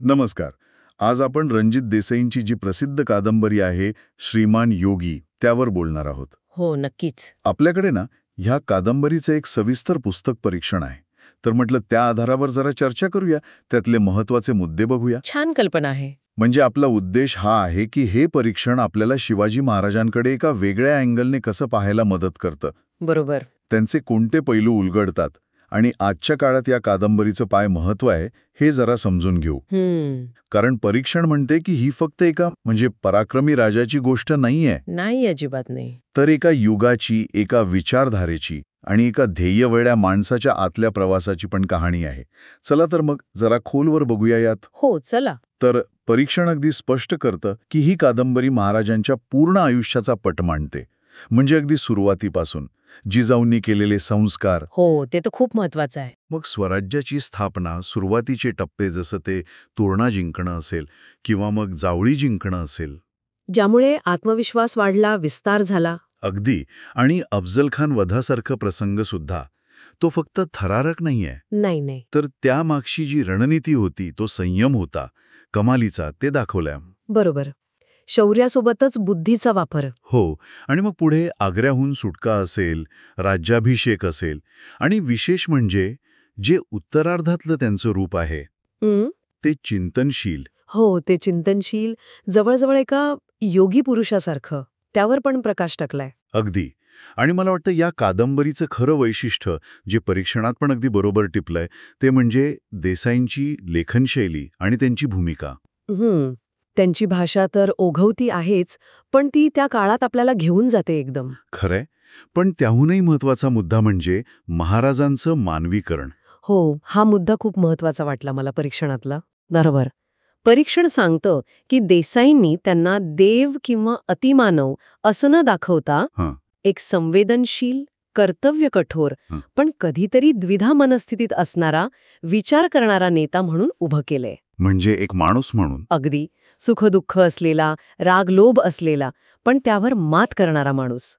नमस्कार. आज आपण रणजित देसाईंची जी प्रसिद्ध कादंबरी आहे श्रीमान योगी त्यावर बोलणार आहोत. हो, नक्कीच. आपल्याकडे ना ह्या कादंबरीचं एक सविस्तर पुस्तक परीक्षण आहे. तर म्हटलं त्या आधारावर जरा चर्चा करूया, त्यातले महत्वाचे मुद्दे बघूया. छान कल्पना आहे. म्हणजे आपला उद्देश हा आहे की हे परीक्षण आपल्याला शिवाजी महाराजांकडे एका वेगळ्या अँगलने कसं पाहायला मदत करतं, बरोबर. त्यांचे कोणते पैलू उलगडतात आणि आजच्या काळात या कादंबरीचं काय महत्व आहे हे जरा समजून घेऊ. कारण परीक्षण म्हणते की ही फक्त एका म्हणजे पराक्रमी राजाची गोष्ट नाहीये, नाही, अजिबात नाही. तर एका युगाची, एका विचारधारेची आणि एका ध्येयवेड्या माणसाच्या आतल्या प्रवासाची पण कहाणी आहे. चला तर मग जरा खोलवर बघूया यात. हो, चला. तर परीक्षण अगदी स्पष्ट करतं की ही कादंबरी महाराजांच्या पूर्ण आयुष्याचा पट मांडते. म्हणजे अगदी सुरुवातीपासून जिजाऊंनी केलेले संस्कार, हो, ते तर खूप महत्वाचं आहे. मग स्वराज्याची स्थापना, सुरुवातीचे टप्पे जसं ते तोरणा जिंकणं असेल किंवा मग जावळी जिंकणं असेल, ज्यामुळे आत्मविश्वास वाढला, विस्तार झाला. अगदी, आणि अफजल खान वधासारखं प्रसंग सुद्धा, तो फक्त थरारक नाहीये, नाही. तर त्यामागची जी रणनीती होती, तो संयम होता कमालीचा, ते दाखवलंय. बरोबर. शौर्यासोबतच बुद्धीचा वापर. हो, आणि मग पुढे आग्र्याहून सुटका असेल, राज्याभिषेक असेल, आणि विशेष म्हणजे जे उत्तरार्धातलं त्यांचं रूप आहे ते चिंतनशील. हो, ते चिंतनशील, जवळजवळ एका योगी पुरुषासारखं, त्यावर पण प्रकाश टाकलाय. अगदी. आणि मला वाटतं या कादंबरीचं खरं वैशिष्ट्य जे परीक्षणात पण अगदी बरोबर टिपलंय ते म्हणजे देसाईंची लेखनशैली आणि त्यांची भूमिका. त्यांची भाषा तर ओघवती आहेच, पण ती त्या काळात आपल्याला घेऊन जाते एकदम. खरंय, पण त्याहूनही महत्वाचा मुद्दा म्हणजे महाराजांचं मानवीकरण. हो, हा मुद्दा खूप महत्वाचा वाटला मला परीक्षणातला. बरोबर. परीक्षण सांगतं की देसाईंनी त्यांना देव किंवा अतिमानव असं न दाखवता एक संवेदनशील, कर्तव्य कठोर, पण कधीतरी द्विधा मनस्थितीत असणारा, विचार करणारा नेता म्हणून उभं केलंय. म्हणजे एक माणूस म्हणून. अगदी. सुखदुःख असलेला, रागलोभ असलेला, पण त्यावर मात करणारा माणूस.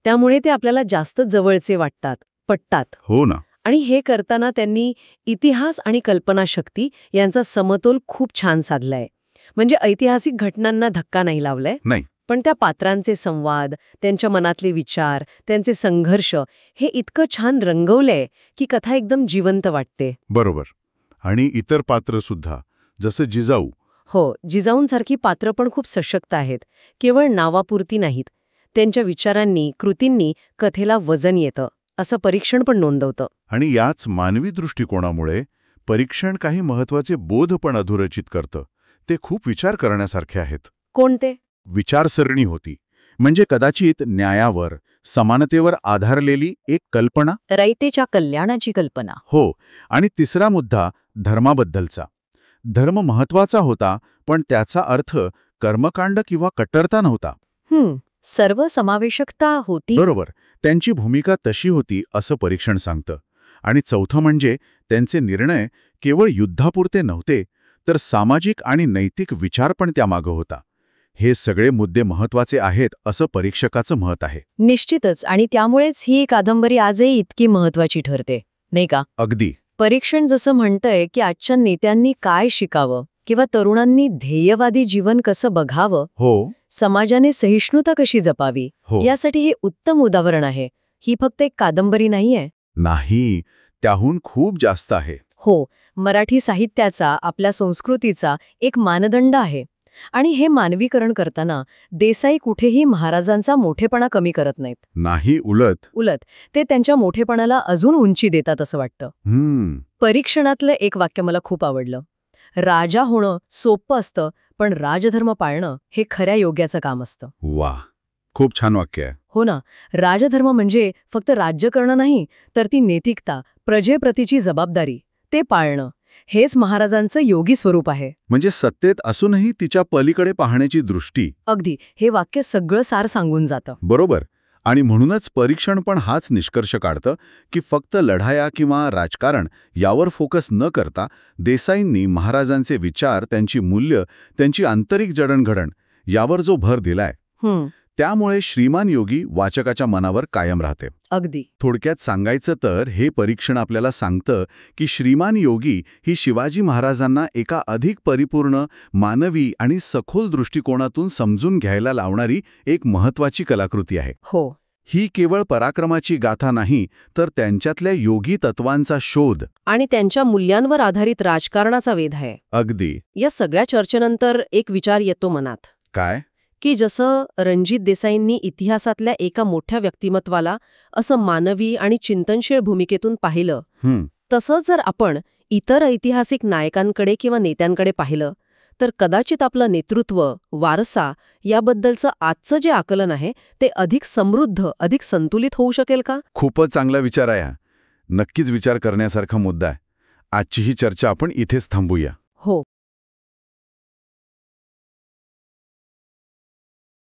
त्यामुळे ते आपल्याला जास्त जवळचे वाटतात, पटतात. हो ना. आणि हे करताना त्यांनी इतिहास आणि कल्पनाशक्ती यांचा समतोल खूप छान साधलाय. म्हणजे ऐतिहासिक घटनांना धक्का नाही लावलाय, नाही, पण त्या पात्रांचे संवाद, त्यांच्या मनातले विचार, त्यांचे संघर्ष हे इतकं छान रंगवलंय की कथा एकदम जिवंत वाटते. बरोबर. आणि इतर पात्र सुद्धा, जसं जिजाऊ. हो, जिजाऊंसारखी पात्र पण खूप सशक्त आहेत. केवळ नावापुरती नाहीत. त्यांच्या विचारांनी, कृतींनी कथेला वजन येतं, असं परीक्षण पण नोंदवतं. आणि याच मानवी दृष्टिकोनामुळे परीक्षण काही महत्वाचे बोध पण अधोरेखित करतं. ते खूप विचार करण्यासारखे आहेत. कोणते? विचारसरणी होती, म्हणजे कदाचित न्यायावर, समानतेवर आधारलेली एक कल्पना, रयतेच्या कल्याणाची कल्पना. हो. आणि तिसरा मुद्दा धर्माबद्दलचा. धर्म महत्वाचा होता, पण त्याचा अर्थ कर्मकांड किंवा कट्टरता नव्हता. सर्वसमावेशकता होती. बरोबर. त्यांची भूमिका तशी होती असं परीक्षण सांगतं. आणि चौथं म्हणजे त्यांचे निर्णय केवळ युद्धापुरते नव्हते, तर सामाजिक आणि नैतिक विचार पण त्यामागं होता. हे सगळे मुद्दे महत्वाचे आहेत असं परीक्षकाचं मत आहे. निश्चितच, आणि त्यामुळेच ही कादंबरी आजही इतकी महत्वाची ठरते, नाही का? अगदी. परीक्षण जसं म्हणतंय की आजच्या नेत्यांनी काय शिकावं किंवा तरुणांनी ध्येयवादी जीवन कसं बघावं, हो, समाजाने सहिष्णुता कशी जपावी, हो. यासाठी हे उत्तम उदाहरण आहे. ही फक्त एक कादंबरी नाहीये. नाही, त्याहून खूप जास्त आहे. हो, मराठी साहित्याचा, आपल्या संस्कृतीचा एक मानदंड आहे. आणि हे मानवीकरण करताना देसाई कुठेही महाराजांचा मोठेपणा कमी करत नाहीत. नाही, उलट ते त्यांच्या मोठेपणाला अजून उंची देतात असं वाटतं. परीक्षणातलं एक वाक्य मला खूप आवडलं. राजा होणं सोपं असतं, पण राजधर्म पाळणं हे खऱ्या योग्याचं काम असतं. वा, खूप छान वाक्य आहे. हो ना. राजधर्म म्हणजे फक्त राज्य करणं नाही, तर ती नैतिकता, प्रजेप्रतीची जबाबदारी, ते पाळणं, हेच महाराजांचं योगी स्वरूप आहे. म्हणजे सत्तेत असूनही तिच्या पलीकडे पाहण्याची दृष्टी. अगदी. हे वाक्य सगळं सार सांगून जातं. बरोबर. आणि म्हणूनच परीक्षण पण हाच निष्कर्ष काढतं की फक्त लढाया किंवा राजकारण यावर फोकस न करता देसाईंनी महाराजांचे विचार, त्यांची मूल्य, त्यांची आंतरिक जडणघडण यावर जो भर दिलाय त्यामुळे श्रीमान योगी वाचकाच्या मनावर कायम राहते. अगदी. थोडक्यात सांगायचं तर हे परीक्षण आपल्याला सांगतं की श्रीमान योगी ही शिवाजी महाराजांना एका अधिक परिपूर्ण, मानवी आणि सखोल दृष्टिकोनातून समजून घ्यायला लावणारी एक महत्त्वाची कलाकृती आहे. हो. ही केवळ पराक्रमाची गाथा नाही, तर त्यांच्यातल्या योगी तत्वांचा शोध. आणि त्यांच्या मूल्यांवर आधारित राजकारणाचा वेध आहे. अगदी. या सगळ्या चर्चेनंतर एक विचार येतो मनात, काय? की जसं रणजित देसाईंनी इतिहासातल्या एका मोठ्या व्यक्तिमत्वाला असं मानवी आणि चिंतनशील भूमिकेतून पाहिलं, तसंच जर आपण इतर ऐतिहासिक नायकांकडे किंवा नेत्यांकडे पाहिलं, तर कदाचित आपलं नेतृत्व, वारसा याबद्दलचं आजचं जे आकलन आहे ते अधिक समृद्ध, अधिक संतुलित होऊ शकेल का? खूपच चांगला विचार आहे हा. नक्कीच विचार करण्यासारखा मुद्दा आहे. आजची ही चर्चा आपण इथेच थांबूया. हो.